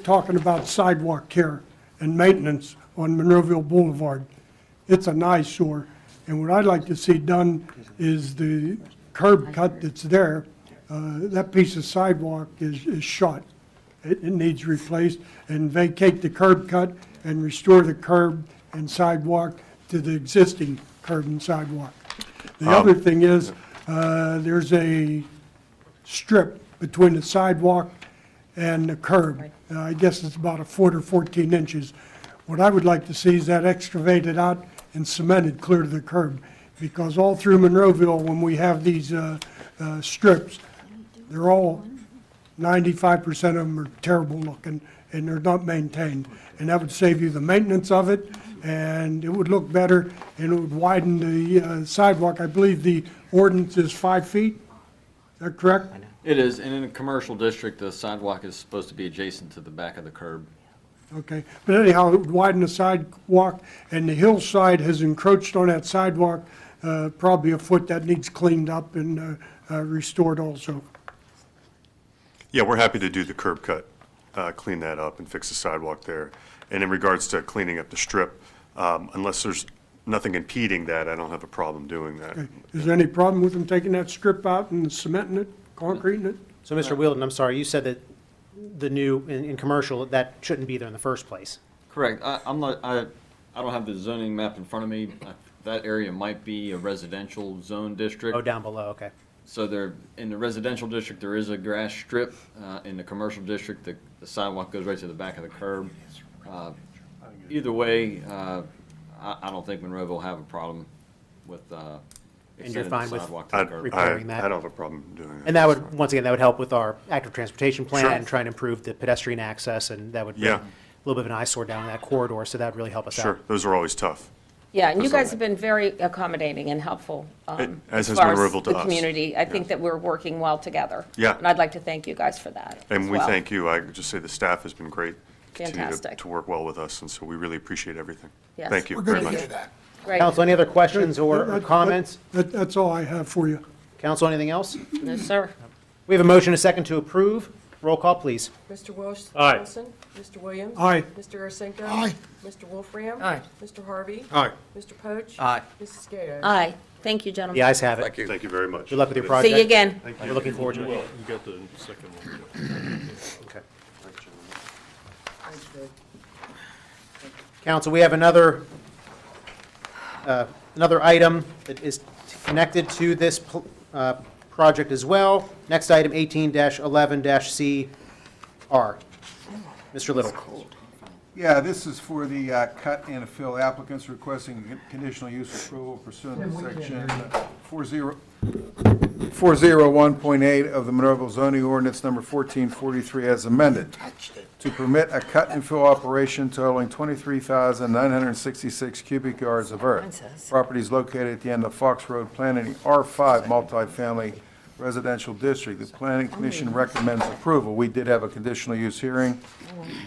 Talking about sidewalk care and maintenance on Monroeville Boulevard. It's an eyesore, and what I'd like to see done is the curb cut that's there, that piece of sidewalk is shot. It needs replaced, and vacate the curb cut and restore the curb and sidewalk to the existing curb and sidewalk. The other thing is, there's a strip between the sidewalk and the curb. I guess it's about a foot or 14 inches. What I would like to see is that excavated out and cemented clear to the curb, because all through Monroeville, when we have these strips, they're all, 95% of them are terrible looking, and they're not maintained. And that would save you the maintenance of it, and it would look better, and it would widen the sidewalk. I believe the ordinance is 5 feet. Is that correct? It is, and in a commercial district, the sidewalk is supposed to be adjacent to the back of the curb. Okay, but anyhow, it would widen the sidewalk, and the hillside has encroached on that sidewalk, probably a foot. That needs cleaned up and restored also. Yeah, we're happy to do the curb cut, clean that up and fix the sidewalk there. And in regards to cleaning up the strip, unless there's nothing impeding that, I don't have a problem doing that. Okay. Is there any problem with them taking that strip out and cementing it, concreting it? So, Mr. Wheeldon, I'm sorry, you said that the new, in commercial, that shouldn't be there in the first place. Correct. I don't have the zoning map in front of me. That area might be a residential zone district. Oh, down below, okay. So there, in the residential district, there is a grass strip. In the commercial district, the sidewalk goes right to the back of the curb. Either way, I don't think Monroeville will have a problem with And you're extending fine the with sidewalk to the curb. repairing that? I don't have a problem doing that. And that would, once again, that would help with our active transportation plan Sure. and try and improve the pedestrian access, and that would bring Yeah. a little bit of an eyesore down that corridor, so that would really help us out. Sure, those are always tough. Yeah, and you That's guys all. have been very accommodating and helpful As as has far as Monroeville to the us. community. I think that we're working well together. Yeah. And I'd like to thank you guys for that as And we well. thank you. I would just say the staff has been great. Continue Fantastic. to work well with us, and so we really appreciate everything. Yes. Thank you We're very good to much. hear that. Great. Council, any other questions or That- comments? That's all I have for you. Council, anything else? No, sir. We have a motion, a second to approve. Roll call, please. Mr. Wilson? Aye. Mr. Williams? Aye. Mr. Arsenko? Aye. Mr. Wolfram? Aye. Mr. Harvey? Aye. Mr. Poach? Aye. Mrs. Gato? Aye. Thank you, The gentlemen. ayes have it. Thank you. Thank you very much. Good luck with your project. See you again. We're looking forward to it. You got the second one. Okay. Council, we have another item that is connected to this project as well. Next item, 18-11-CR. Mr. Little. Yeah, this is for the cut and fill applicants requesting conditional use approval pursuant to section 401.8 of the Monroeville zoning ordinance number 1443 as amended, to permit a cut and fill operation totaling 23,966 cubic yards of earth. Property is located at the end of Fox Road, planning R5 multifamily residential district. The planning commission recommends approval. We did have a conditional use hearing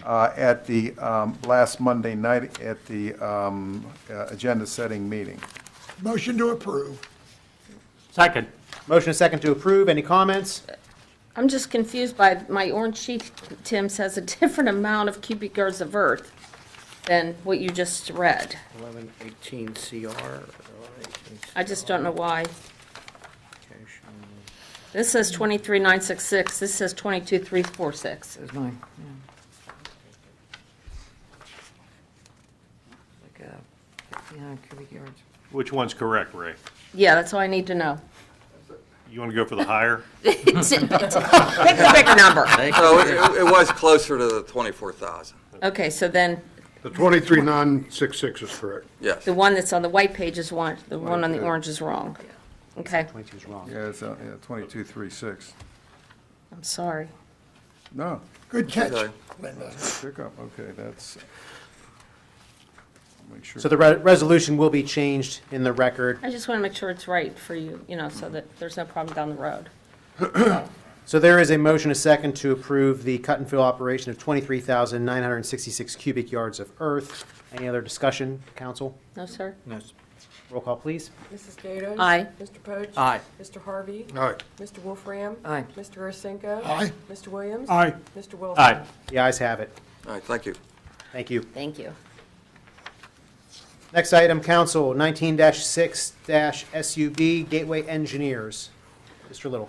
at the last Monday night at the agenda setting meeting. Motion to approve. Second. Motion is second to approve. Any comments? I'm just confused by my orange sheet, Tim, says a different amount of cubic yards of earth than what you just read. 1118 CR. I just don't know why. This says 23,966, this says 22,346. There's mine, Like, 59 cubic yards. Which one's correct, Ray? Yeah, that's all I need to know. You want to go for the higher? Pick the bigger number. So it was closer to the 24,000. Okay, so then The 23,966 is correct. Yes. the one that's on the white page is one, the one on the orange is wrong. Okay, 22 is wrong. Yeah, it's, 2236. I'm sorry. No, Good catch, Okay. Linda. pickup, okay, that's, make sure. So the resolution will be changed in the record. I just want to make sure it's right for you, so that there's no problem down the road. So there is a motion, a second, to approve the cut and fill operation of 23,966 cubic yards of earth. Any other discussion, council? No, sir? No. Roll call, please. Mrs. Gatos? Aye. Mr. Poach? Aye. Mr. Harvey? Aye. Mr. Wolfram? Aye. Mr. Ursenko? Aye. Mr. Williams? Aye. Mr. Wilson? Aye. The ayes have it. All right, thank you. Thank you. Thank you. Next item, council, 19-6-SUB, Gateway Engineers. Mr. Little.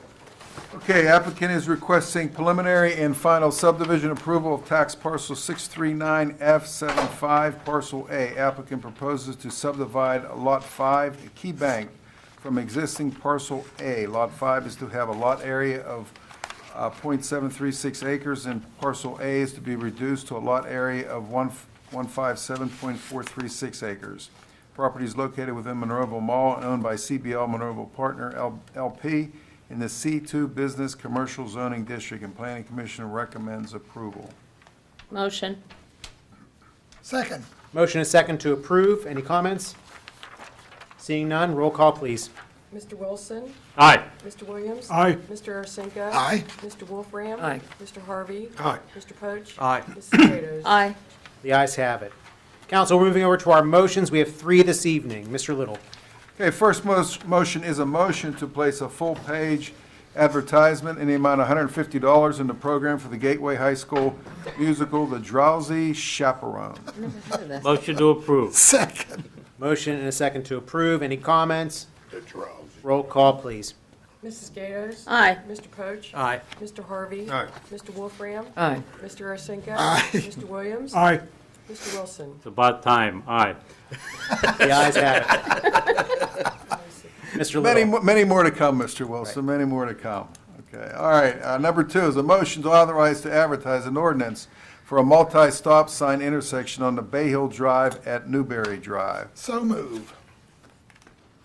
Okay, applicant is requesting preliminary and final subdivision approval of tax parcel 639F75, parcel A. Applicant proposes to subdivide Lot 5, a key bank, from existing parcel A. Lot 5 is to have a lot area of .736 acres, and parcel A is to be reduced to a lot area of 157.436 acres. Property is located within Monroeville Mall and owned by CBL Monroeville Partner LP in the C2 Business Commercial Zoning District, and Planning Commission recommends approval. Motion. Second. Motion is second to approve. Any comments? Seeing none, roll call, please. Mr. Wilson? Aye. Mr. Williams? Aye. Mr. Ursenko? Aye. Mr. Wolfram? Aye. Mr. Harvey? Aye. Mr. Poach? Aye. Mrs. Gatos? Aye. The ayes have it. Council, moving over to our motions, we have three this evening. Mr. Little. Okay, first motion is a motion to place a full-page advertisement in the amount of $150 in the program for the Gateway High School musical, The Drowsy Chaperone. Never heard of this. Motion to approve. Second. Motion and a second to approve. Any comments? Roll call, please. Mrs. Gatos? Aye. Mr. Poach? Aye. Mr. Harvey? Aye. Mr. Wolfram? Aye. Mr. Ursenko? Aye. Mr. Williams? Aye. Mr. Wilson? It's about time. Aye. The ayes have it. Mr. Little. Many more to come, Mr. Wilson, many more to come. Okay, all right, number two is a motion to authorize to advertise an ordinance for a multi-stop sign intersection on the Bay Hill Drive at Newberry Drive. So move.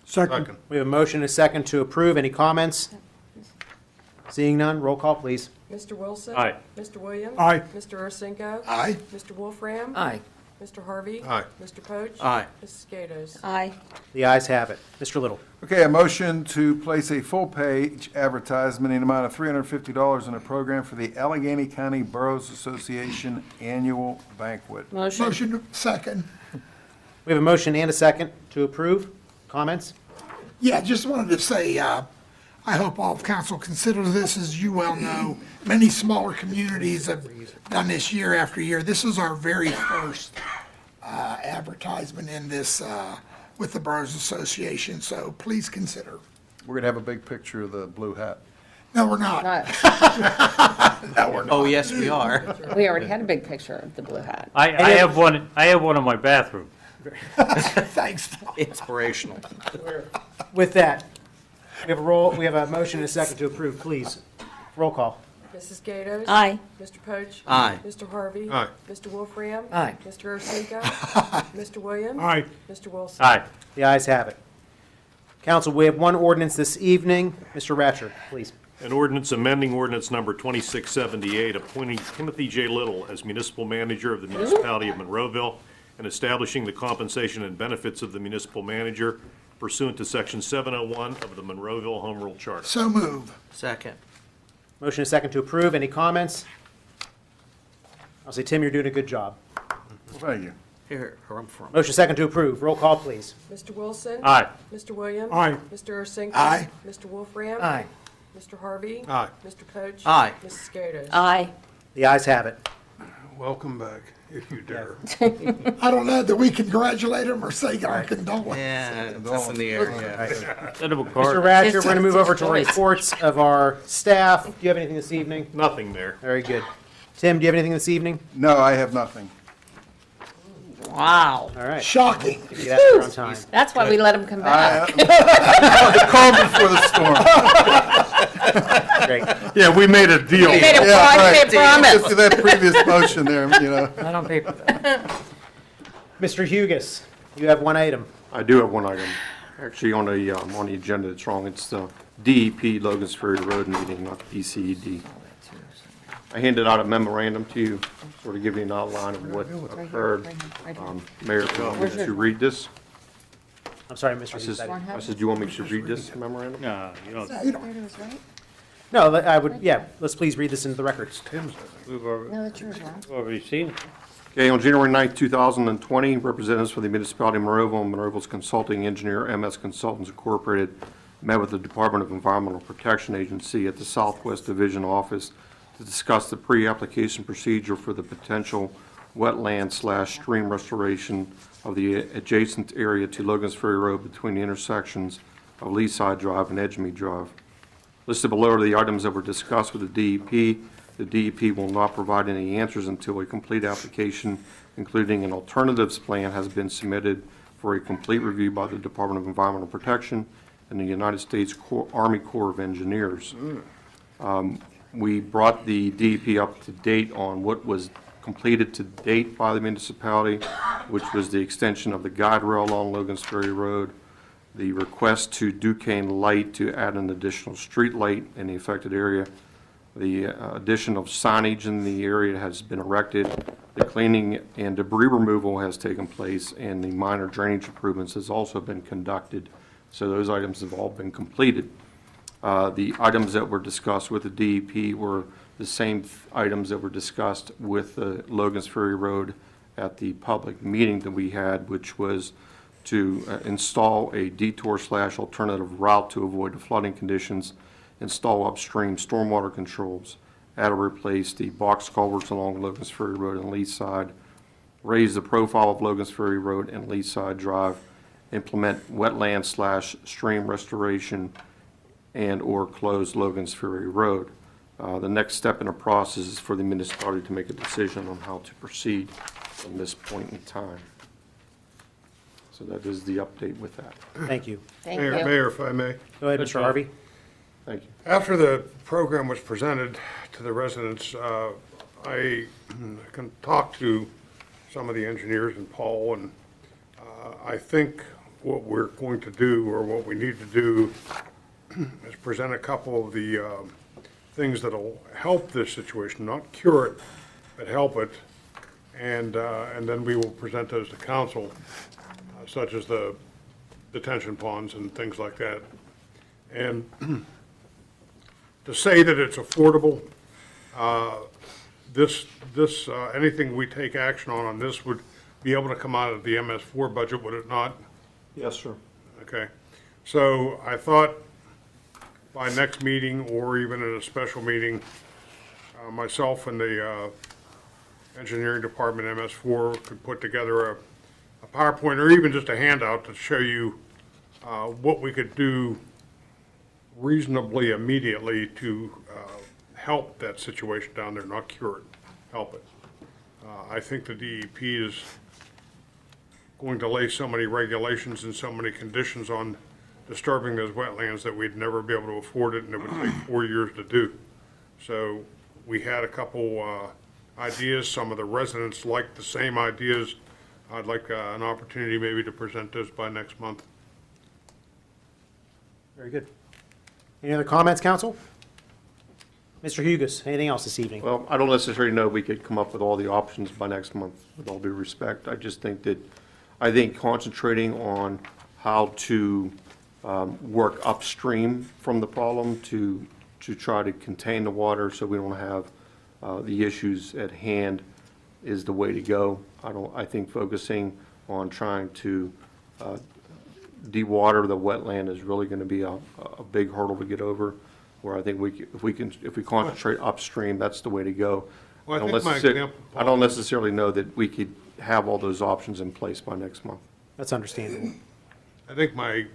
Second. We have a motion and a second to approve. Any comments? Seeing none, roll call, please. Mr. Wilson? Aye. Mr. Williams? Aye. Mr. Ursenko? Aye. Mr. Wolfram? Aye. Mr. Harvey? Aye. Mr. Poach? Aye. Mrs. Gatos? Aye. The ayes have it. Mr. Little. Okay, a motion to place a full-page advertisement in the amount of $350 in a program for the Allegheny County Boroughs Association Annual Banquet. Motion. Motion second. We have a motion and a second to approve. Comments? Yeah, just wanted to say, I hope all of council consider this. As you well know, many smaller communities have done this year after year. This is our very first advertisement in this with the Boroughs Association, so please consider. We're gonna have a big picture of the blue hat. No, we're not. Not- Oh, yes, we are. We already had a big picture of the blue hat. I have one in my bathroom. Thanks. Inspirational. With that, we have a motion and a second to approve, please. Roll call. Mrs. Gatos? Aye. Mr. Poach? Aye. Mr. Harvey? Aye. Mr. Wolfram? Aye. Mr. Ursenko? Mr. Williams? Aye. Mr. Wilson? Aye. The ayes have it. Council, we have one ordinance this evening. Mr. Ratcher, please. An ordinance amending ordinance number 2678, appointing Timothy J. Little as municipal manager of the municipality of Monroeville and establishing the compensation and benefits of the municipal manager pursuant to section 701 of the Monroeville Home Rule Charter. So move. Second. Motion and a second to approve. Any comments? I'll say, Tim, you're doing a good job. Well, thank you. Here, where I'm from. Motion second to approve. Roll call, please. Mr. Wilson? Aye. Mr. Williams? Aye. Mr. Ursinki? Aye. Mr. Wolfram? Aye. Mr. Harvey? Aye. Mr. Poach? Aye. Mrs. Skodas? Aye. The ayes have it. Welcome back, if you dare. I don't know that we congratulate him or say our condolences. Yeah, that's in the air, yeah. Send him a Mr. card. Ratcher, we're going to move over to Choice. reports of our staff. Do you have anything this evening? Nothing there. Very good. Tim, do you have anything this evening? No, I have nothing. Wow. All right. Shocking. Get out there on time. That's why we let him come back. The calm before the storm. Great. Yeah, we made a deal. We made a Yeah, right. promise. Just to that previous motion there, you know. Not on paper. Mr. Hugus, you have one item. I do have one item, actually on the agenda that's wrong. It's the DEP Logan's Ferry Road meeting, not DCED. I handed out a memorandum to you, sort of give you an outline of what occurred. Mayor, if you want me to read this? I'm sorry, Mr. I Hugus. said, do you want me to read this memorandum? No, you don't. No, I would, yeah, let's please read this into the records. We've already seen it. Okay, on January 9th, 2020, representatives from the Municipality of Monroeville and Monroeville's consulting engineer, MS Consultants Incorporated, met with the Department of Environmental Protection Agency at the Southwest Division Office to discuss the pre-application procedure for the potential wetland/stream restoration of the adjacent area to Logan's Ferry Road between the intersections of Leaside Drive and Edgemere Drive. Listed below are the items that were discussed with the DEP. The DEP will not provide any answers until a complete application, including an alternatives plan, has been submitted for a complete review by the Department of Environmental Protection and the United States Army Corps of Engineers. We brought the DEP up to date on what was completed to date by the municipality, which was the extension of the guide rail along Logan's Ferry Road, the request to Duquesne Light to add an additional street light in the affected area. The addition of signage in the area has been erected. The cleaning and debris removal has taken place, and the minor drainage improvements has also been conducted. So those items have all been completed. The items that were discussed with the DEP were the same items that were discussed with the Logan's Ferry Road at the public meeting that we had, which was to install a detour/alternative route to avoid the flooding conditions, install upstream stormwater controls, add or replace the box culverts along Logan's Ferry Road and Leaside, raise the profile of Logan's Ferry Road and Leaside Drive, implement wetland/stream restoration, and or close Logan's Ferry Road. The next step in the process is for the municipality to make a decision on how to proceed from this point in time. So that is the update with that. Thank you. Thank you. Mayor, if I may. Go ahead, Mr. Harvey. Thank you. After the program was presented to the residents, I can talk to some of the engineers and Paul, and I think what we're going to do, or what we need to do, is present a couple of the things that'll help this situation, not cure it, but help it, and then we will present those to council, such as the detention ponds and things like that. And to say that it's affordable, anything we take action on this would be able to come out of the MS4 budget, would it not? Yes, sir. Okay. So I thought by next meeting, or even at a special meeting, myself and the engineering department, MS4, could put together a PowerPoint or even just a handout to show you what we could do reasonably immediately to help that situation down there, not cure it, help it. I think the DEP is going to lay so many regulations and so many conditions on disturbing those wetlands that we'd never be able to afford it, and it would take 4 years to do. So we had a couple ideas. Some of the residents liked the same ideas. I'd like an opportunity maybe to present those by next month. Very good. Any other comments, council? Mr. Hugus, anything else this evening? Well, I don't necessarily know we could come up with all the options by next month, with all due respect. I just think concentrating on how to work upstream from the problem to try to contain the water so we don't have the issues at hand is the way to go. I think focusing on trying to dewater the wetland is really going to be a big hurdle to get over, where I think if we concentrate upstream, that's the way to go. Well, I think my example, I don't necessarily know that we could have all those options in place by next month. That's understandable. I think my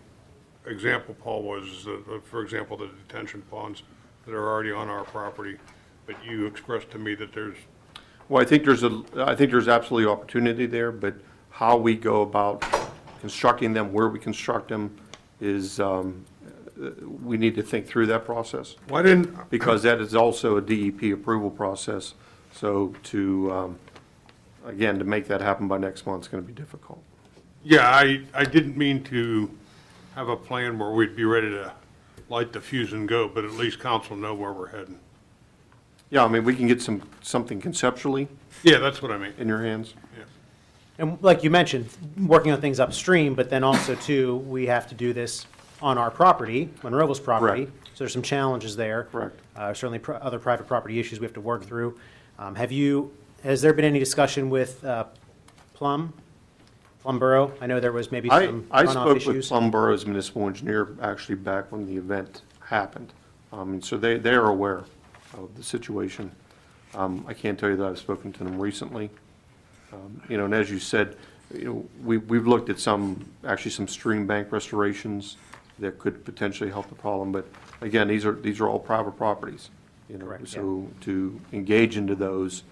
example, Paul, was, for example, the detention ponds that are already on our property, but you expressed to me that there's. Well, I think there's absolutely opportunity there, but how we go about constructing them, where we construct them, is we need to think through that process. Why didn't? Because that is also a DEP approval process. So again, to make that happen by next month is going to be difficult. Yeah, I didn't mean to have a plan where we'd be ready to light the fuse and go, but at least council know where we're heading. Yeah, I mean, we can get something conceptually. Yeah, that's what I mean. In your hands. Yeah. And like you mentioned, working on things upstream, but then also too, we have to do this on our property, Monroeville's property. Correct. So there's some challenges there. Correct. Certainly other private property issues we have to work through. Has there been any discussion with Plum Borough? I know there was maybe some I runoff spoke issues. with Plum Borough's municipal engineer actually back when the event happened. And so they are aware of the situation. I can't tell you that I've spoken to them recently. And as you said, we've looked at some stream bank restorations that could potentially help the problem. But again, these are all private properties. Correct, So to engage into those,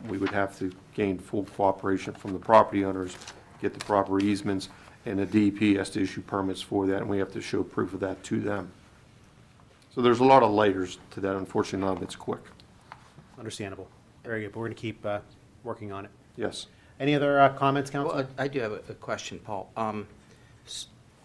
we would have to gain full cooperation from the property owners, get the proper easements, and the DEP has to issue permits for that, and we have to show proof of that to them. So there's a lot of layers to that. Unfortunately, none of it's quick. Understandable. Very good. But we're going to keep working on it. Yes. Any other comments, Council? Well, I do have a question, Paul.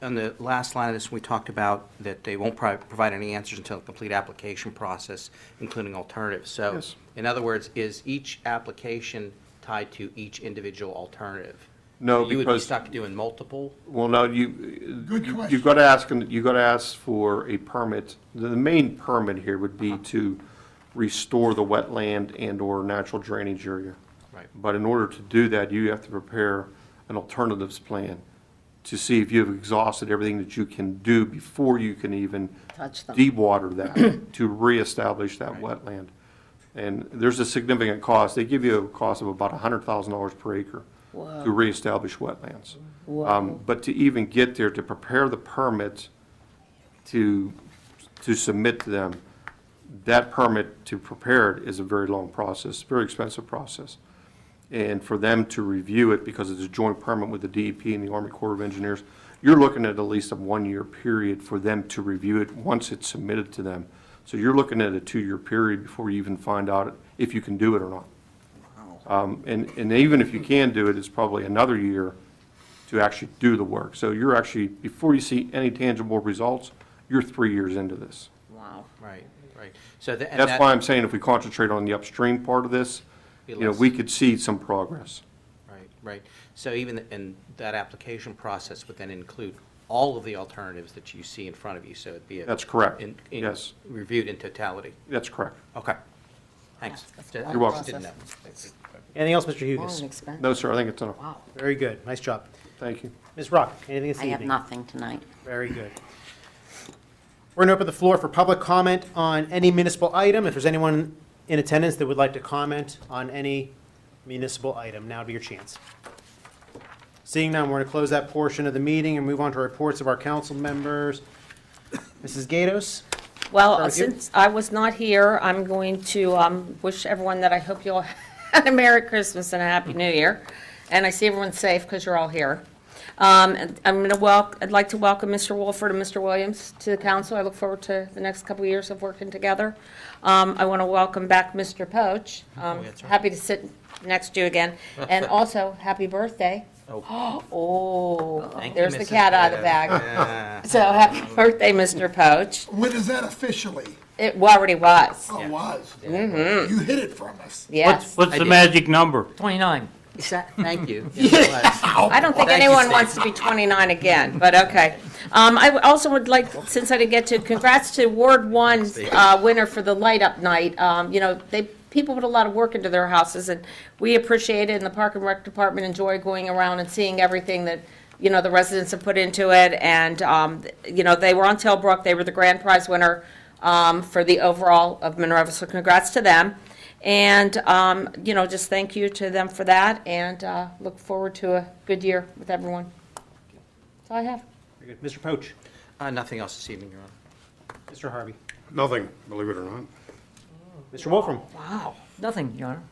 On the last line of this, we talked about that they won't provide any answers until the complete application process, including alternatives. So, Yes. in other words, is each application tied to each individual alternative? No, You would be because stuck doing multiple? well, no, Good question. you've got to ask for a permit. The main permit here would be to restore the wetland and/or natural drainage area. Right. But in order to do that, you have to prepare an alternatives plan to see if you've exhausted everything that you can do before you can even Touch them. dewater that to reestablish that wetland. And there's a significant cost. They give you a cost of about $100,000 per acre to reestablish wetlands. But to even get there, to prepare the permit to submit to them, that permit to prepare it is a very long process, very expensive process. And for them to review it, because it's a joint permit with the DEP and the Army Corps of Engineers, you're looking at least a 1-year period for them to review it once it's submitted to them. So you're looking at a 2-year period before you even find out if you can do it or not. And even if you can do it, it's probably another year to actually do the work. So you're actually, before you see any tangible results, you're 3 years into this. Wow. Right. So That's why I'm saying if we concentrate on the upstream part of this, we could see some progress. Right. So even in that application process would then include all of the alternatives that you see in front of you, so it'd be That's correct. Yes. Reviewed in totality. That's correct. Okay. Thanks. You're welcome. Just didn't know. Anything else, Mr. Long Hugus? and expensive. No, sir, I think it's enough. Wow. Very good. Nice job. Thank you. Ms. Rock, anything this I evening? have nothing tonight. Very good. We're going to open the floor for public comment on any municipal item. If there's anyone in attendance that would like to comment on any municipal item, now would be your chance. Seeing none, we're going to close that portion of the meeting and move on to reports of our council members. Mrs. Gatos? Well, Start with you. since I was not here, I'm going to wish everyone that I hope you all had a Merry Christmas and a Happy New Year. And I see everyone's safe because you're all here. And I'd like to welcome Mr. Wolford and Mr. Williams to the council. I look forward to the next couple of years of working together. I want to welcome back Mr. Poach. That's right. Happy to sit next to you again. And also, happy birthday. Oh, Thank you, there's the Mrs. cat out of the bag. So happy birthday, Mr. Poach. When is that officially? It already was. Oh, it was. Mm-hmm. You hid it from us. Yes. What's the magic number? 29. Thank you. I don't think Thank you, anyone Steve. wants to be 29 again, but okay. I also would like, since I didn't get to, congrats to Ward 1's winner for the light-up night. people put a lot of work into their houses, and we appreciate it, and the Park and Rec Department enjoy going around and seeing everything that, you know, the residents have put into it, and, you know, they were on Tailbrook, they were the grand prize winner for the overall of Monroeville, so congrats to them. And, you know, just thank you to them for that, and look forward to a good year with everyone. That's all I have. Very good. Mr. Poach. Nothing else this evening, Your Honor. Mr. Harvey. Nothing, believe it or not. Mr. Wolfram. Wow, nothing, Your Honor.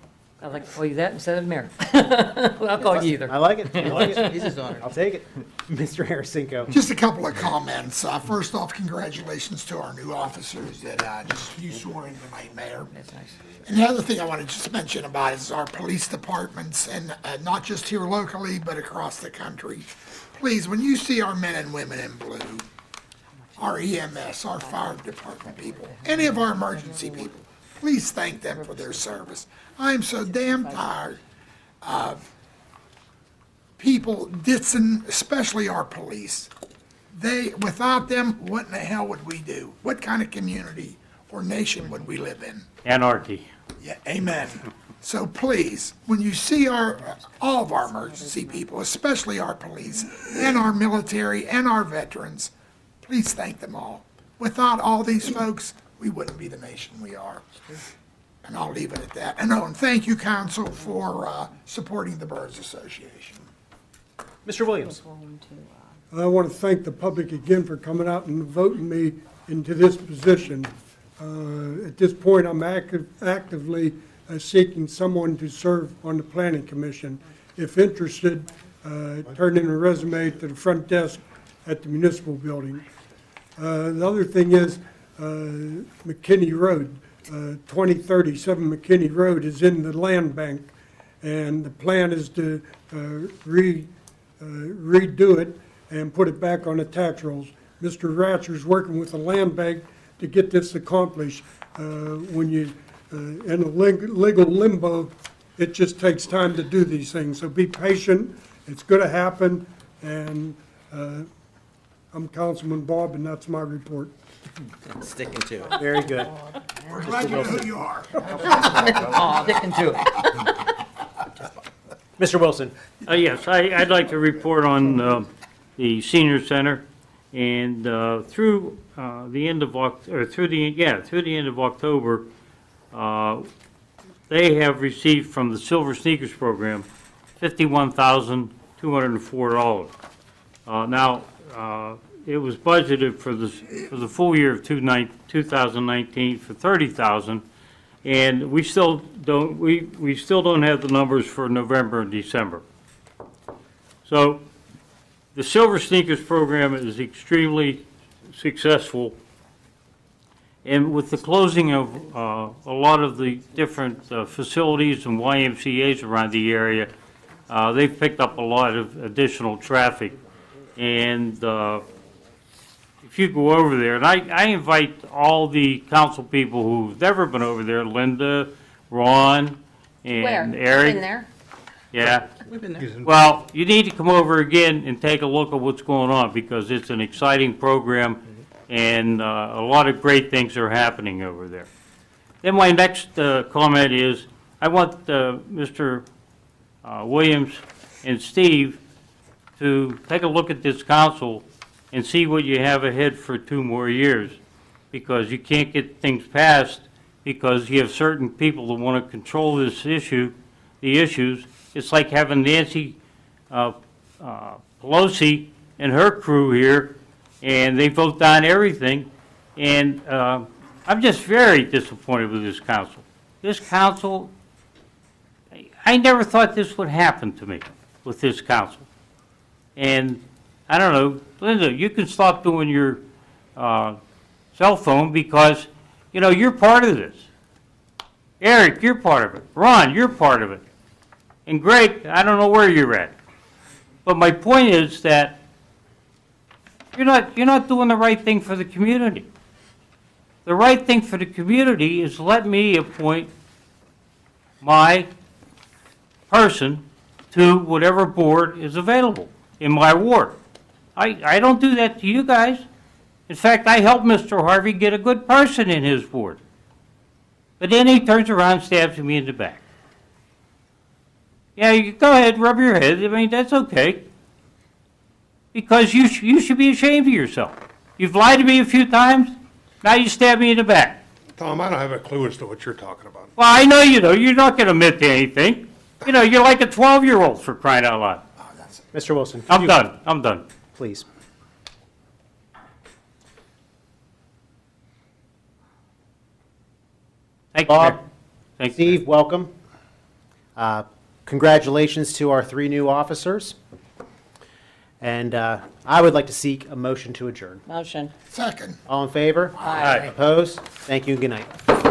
I'd like to call you that instead of mayor. Well, I'll call you either. I like it. I like it. He's his daughter. I'll take it. Mr. Harasinko. Just a couple of comments. First off, congratulations to our new officers that just you swore in tonight, Mayor. That's nice. And the other thing I want to just mention about is our police departments, and not just here locally, but across the country. Please, when you see our men and women in blue, our EMS, our fire department people, any of our emergency people, please thank them for their service. I am so damn tired of people dissing, especially our police. Without them, what in the hell would we do? What kind of community or nation would we live in? Anarchy. Yeah, amen. So please, when you see all of our emergency people, especially our police and our military and our veterans, please thank them all. Without all these folks, we wouldn't be the nation we are. And I'll leave it at that. And thank you, Council, for supporting the Birds Association. Mr. Williams. I want to thank the public again for coming out and voting me into this position. At this point, I'm actively seeking someone to serve on the Planning Commission. If interested, turn in a resume to the front desk at the municipal building. The other thing is McKinney Road. 2037 McKinney Road is in the land bank, and the plan is to redo it and put it back on the tax rolls. Mr. Ratcher's working with the land bank to get this accomplished. When you in a legal limbo, it just takes time to do these things. So be patient. It's going to happen, and I'm Councilman Bob, and that's my report. Sticking to it. Very good. We're glad you know who you are. Sticking to it. Mr. Wilson. Yes, I'd like to report on the senior center, and through the end of through the end of October, they have received from the Silver Sneakers program $51,204. Now, it was budgeted for the full year of 2019 for $30,000, and we still don't have the numbers for November and December. So the Silver Sneakers program is extremely successful, and with the closing of a lot of the different facilities and YMCA's around the area, they've picked up a lot of additional traffic. And if you go over there, and I invite all the council people who've never been over there, Linda, Ron, and Eric. Been there? Yeah. We've been there. Well, you need to come over again and take a look at what's going on, because it's an exciting program, and a lot of great things are happening over there. Then my next comment is, I want Mr. Williams and Steve to take a look at this council and see what you have ahead for 2 more years, because you can't get things passed because you have certain people that want to control this issue, the issues. It's like having Nancy Pelosi and her crew here, and they vote down everything. And I'm just very disappointed with this council. This council, I never thought this would happen to me with this council. And I don't know, Linda, you can stop doing your cell phone, because, you know, you're part of this. Eric, you're part of it. Ron, you're part of it. And Greg, I don't know where you're at. But my point is that you're not doing the right thing for the community. The right thing for the community is let me appoint my person to whatever board is available in my ward. I don't do that to you guys. In fact, I helped Mr. Harvey get a good person in his ward. But then he turns around and stabs me in the back. Yeah, you go ahead, rub your head. I mean, that's okay. Because you should be ashamed of yourself. You've lied to me a few times, now you stab me in the back. Tom, I don't have a clue as to what you're talking about. Well, I know you know. You're not going to admit to anything. You know, you're like a 12-year-old for crying out loud. Mr. Wilson. could I'm you- done. I'm done. Please. Thank you, Bob, Mayor. Thank you, Mayor. Steve, welcome. Congratulations to our 3 new officers. And I would like to seek a motion to adjourn. Motion. Second. All in favor? Aye. Opposed? Thank you and good night.